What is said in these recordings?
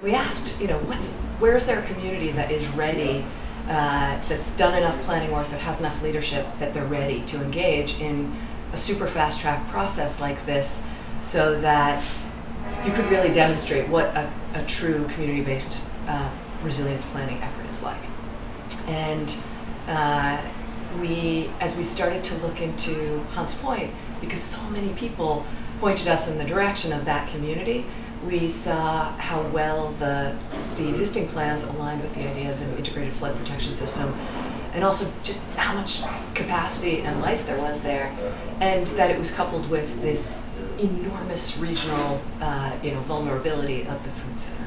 We asked, where's there a community that is ready, that's done enough planning work, that has enough leadership, that they're ready to engage in a super fast track process like this, so that you could really demonstrate what a true community-based resilience planning effort is like. And as we started to look into Hunts Point, because so many people pointed us in the direction of that community, we saw how well the existing plans aligned with the idea of an integrated flood protection system, and also just how much capacity and life there was there, and that it was coupled with this enormous regional vulnerability of the food center.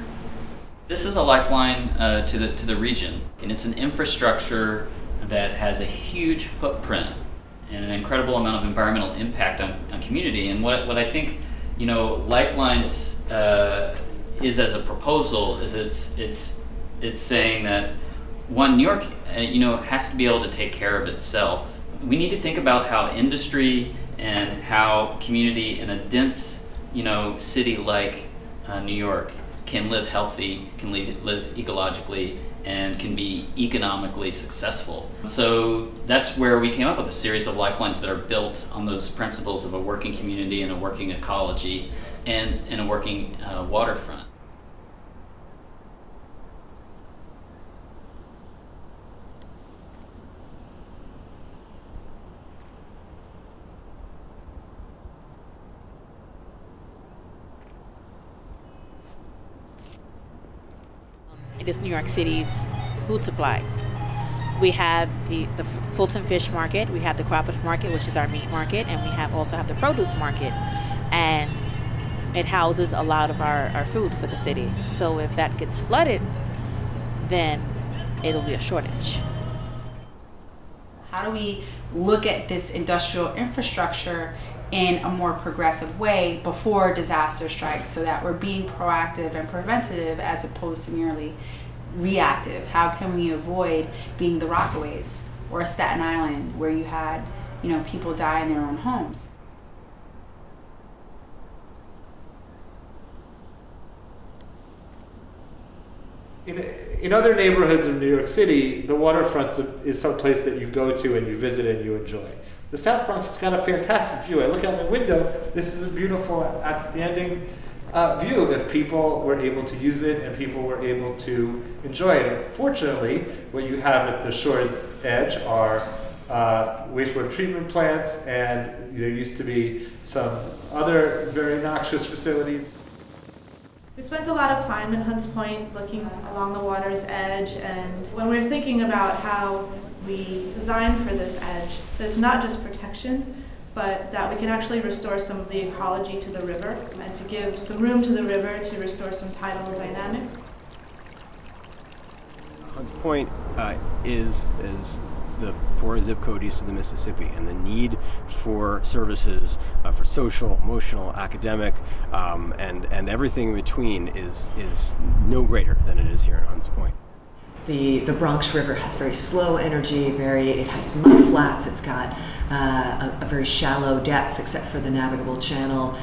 This is a lifeline to the region, and it's an infrastructure that has a huge footprint and an incredible amount of environmental impact on community. And what I think, Lifelines is as a proposal is it's saying that New York has to be able to take care of itself. We need to think about how industry and how community in a dense city like New York can live healthy, can live ecologically, and can be economically successful. So that's where we came up with a series of lifelines that are built on those principles of a working community and a working ecology and a working waterfront. It is New York City's food supply. We have the Fulton Fish Market, we have the Crawford Market, which is our meat market, and we also have the produce market. And it houses a lot of our food for the city. So if that gets flooded, then it'll be a shortage. How do we look at this industrial infrastructure in a more progressive way before disaster strikes, so that we're being proactive and preventative as opposed to merely reactive? How can we avoid being the Rockaways or Staten Island, where you had people die in their own homes? In other neighborhoods of New York City, the waterfront is some place that you go to and you visit and you enjoy. The South Bronx has got a fantastic view. I look out my window, this is a beautiful, outstanding view if people were able to use it and people were able to enjoy it. Unfortunately, what you have at the shore's edge are wastewater treatment plants, and there used to be some other very noxious facilities. We spent a lot of time in Hunts Point looking along the water's edge, and when we were thinking about how we designed for this edge, that it's not just protection, but that we can actually restore some of the ecology to the river and to give some room to the river to restore some tidal dynamics. Hunts Point is the poorest zip code east of the Mississippi, and the need for services for social, emotional, academic, and everything in between is no greater than it is here in Hunts Point. The Bronx River has very slow energy, it has mud flats, it's got a very shallow depth except for the navigable channel.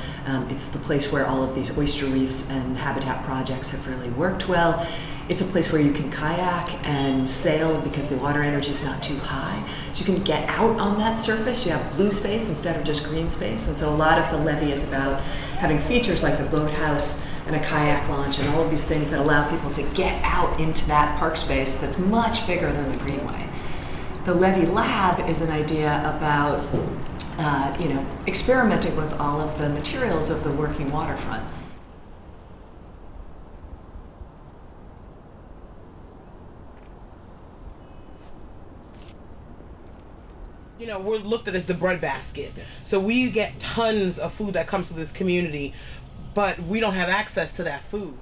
It's the place where all of these oyster reefs and habitat projects have really worked well. It's a place where you can kayak and sail because the water energy is not too high. So you can get out on that surface. You have blue space instead of just green space. And so a lot of the levee is about having features like the boathouse and a kayak launch and all of these things that allow people to get out into that park space that's much bigger than the Greenway. The Levee Lab is an idea about experimenting with all of the materials of the working waterfront. We're looked at as the breadbasket. So we get tons of food that comes to this community, but we don't have access to that food.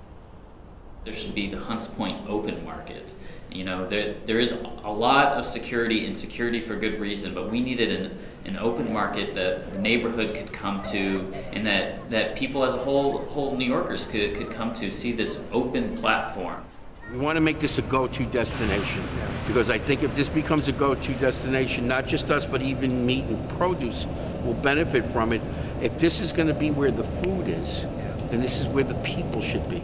There should be the Hunts Point open market. There is a lot of security, and security for good reason, but we needed an open market that the neighborhood could come to, and that people as a whole New Yorkers could come to see this open platform. We want to make this a go-to destination, because I think if this becomes a go-to destination, not just us, but even meat and produce will benefit from it. If this is going to be where the food is, then this is where the people should be.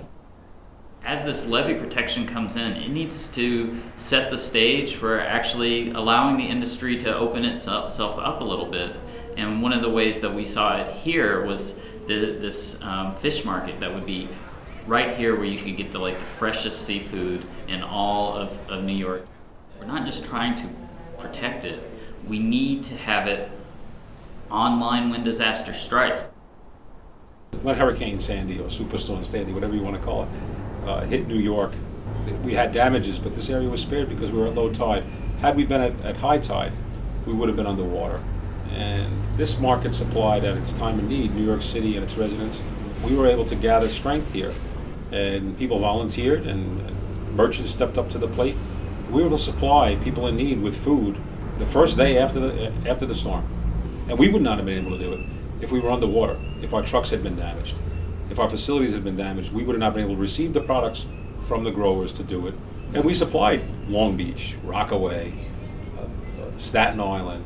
As this levee protection comes in, it needs to set the stage for actually allowing the industry to open itself up a little bit. And one of the ways that we saw it here was this fish market that would be right here, where you could get the freshest seafood in all of New York. We're not just trying to protect it, we need to have it online when disaster strikes. When Hurricane Sandy or Superstorm Sandy, whatever you want to call it, hit New York, we had damages, but this area was spared because we were at low tide. Had we been at high tide, we would have been underwater. And this market supplied at its time of need New York City and its residents. We were able to gather strength here, and people volunteered and merchants stepped up to the plate. We were able to supply people in need with food the first day after the storm. And we would not have been able to do it if we were underwater, if our trucks had been damaged, if our facilities had been damaged. We would have not been able to receive the products from the growers to do it. And we supplied Long Beach, Rockaway, Staten Island,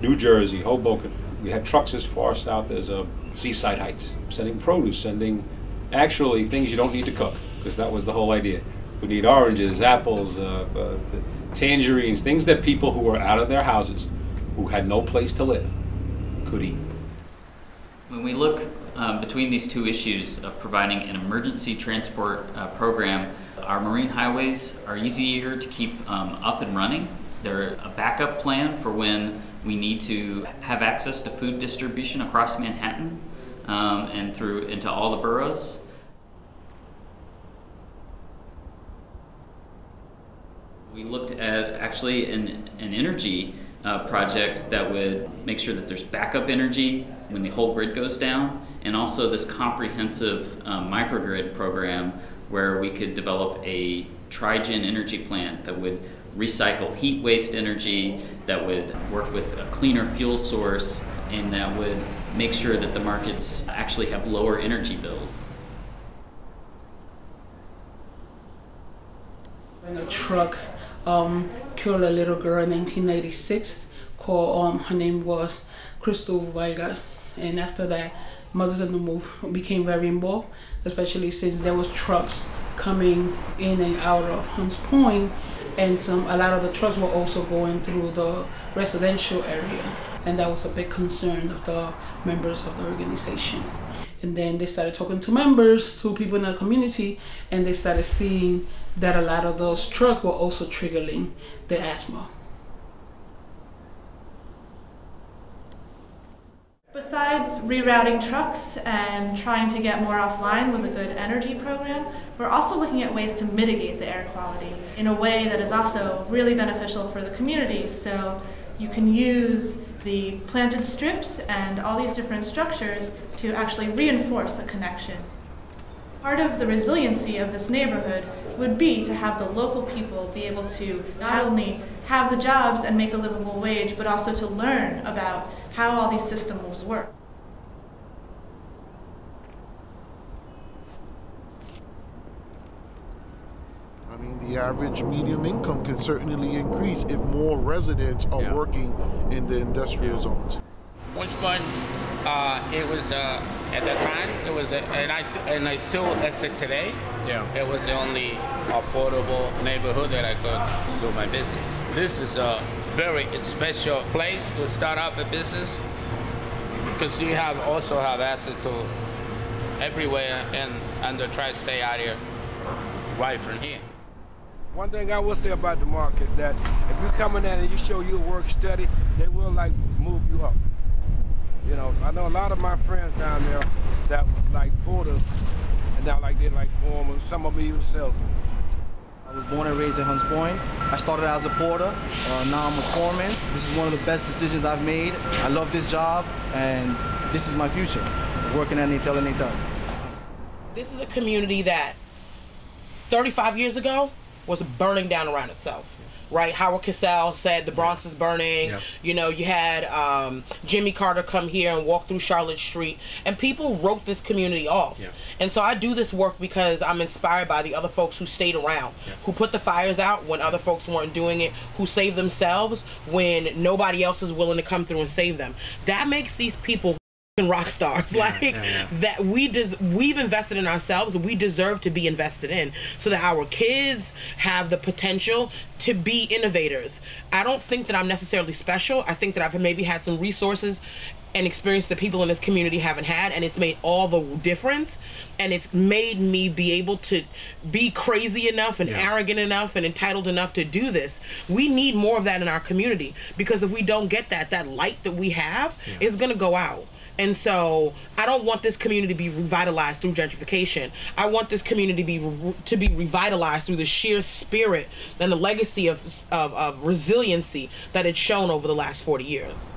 New Jersey, Hoboken. We had trucks as far south as Seaside Heights, sending produce, sending actually things you don't need to cook, because that was the whole idea. We need oranges, apples, tangerines, things that people who were out of their houses, who had no place to live, could eat. When we look between these two issues of providing an emergency transport program, our marine highways are easier to keep up and running. They're a backup plan for when we need to have access to food distribution across Manhattan and through into all the boroughs. We looked at actually an energy project that would make sure that there's backup energy when the whole grid goes down, and also this comprehensive microgrid program where we could develop a tri-gen energy plant that would recycle heat waste energy, that would work with a cleaner fuel source, and that would make sure that the markets actually have lower energy bills. When a truck killed a little girl in 1996 called, her name was Crystal Vargas, and after that Mothers on the Move became very involved, especially since there was trucks coming in and out of Hunts Point, and a lot of the trucks were also going through the residential area, and that was a big concern of the members of the organization. And then they started talking to members, to people in the community, and they started seeing that a lot of those trucks were also triggering the asthma. Besides rerouting trucks and trying to get more offline with a good energy program, we're also looking at ways to mitigate the air quality in a way that is also really beneficial for the community. So you can use the planted strips and all these different structures to actually reinforce the connections. Part of the resiliency of this neighborhood would be to have the local people be able to not only have the jobs and make a livable wage, but also to learn about how all these systems work. I mean, the average medium income can certainly increase if more residents are working in the industrial zones. Which one? It was at the time. It was, and I still as it today. Yeah. It was the only affordable neighborhood that I could do my business. This is a very special place to start up a business because you also have access to everywhere and the tri-state area right from here. One thing I will say about the market, that if you come in there and you show your work study, they will move you up. You know, I know a lot of my friends down there that was like porters, and now they're like foremen, some of them even salesmen. I was born and raised in Hunts Point. I started as a porter, now I'm a foreman. This is one of the best decisions I've made. I love this job, and this is my future, working at Natal and Natal. This is a community that 35 years ago was burning down around itself. Right, Howard Cosell said the Bronx is burning. Yeah. You know, you had Jimmy Carter come here and walk through Charlotte Street, and people wrote this community off. Yeah. And so I do this work because I'm inspired by the other folks who stayed around, who put the fires out when other folks weren't doing it, who saved themselves when nobody else is willing to come through and save them. That makes these people rock stars. That we've invested in ourselves. We deserve to be invested in, so that our kids have the potential to be innovators. I don't think that I'm necessarily special. I think that I've maybe had some resources and experience that people in this community haven't had, and it's made all the difference, and it's made me be able to be crazy enough and arrogant enough and entitled enough to do this. We need more of that in our community, because if we don't get that light that we have is going to go out. And so I don't want this community to be revitalized through gentrification. I want this community to be revitalized through the sheer spirit and the legacy of resiliency that it's shown over the last 40 years.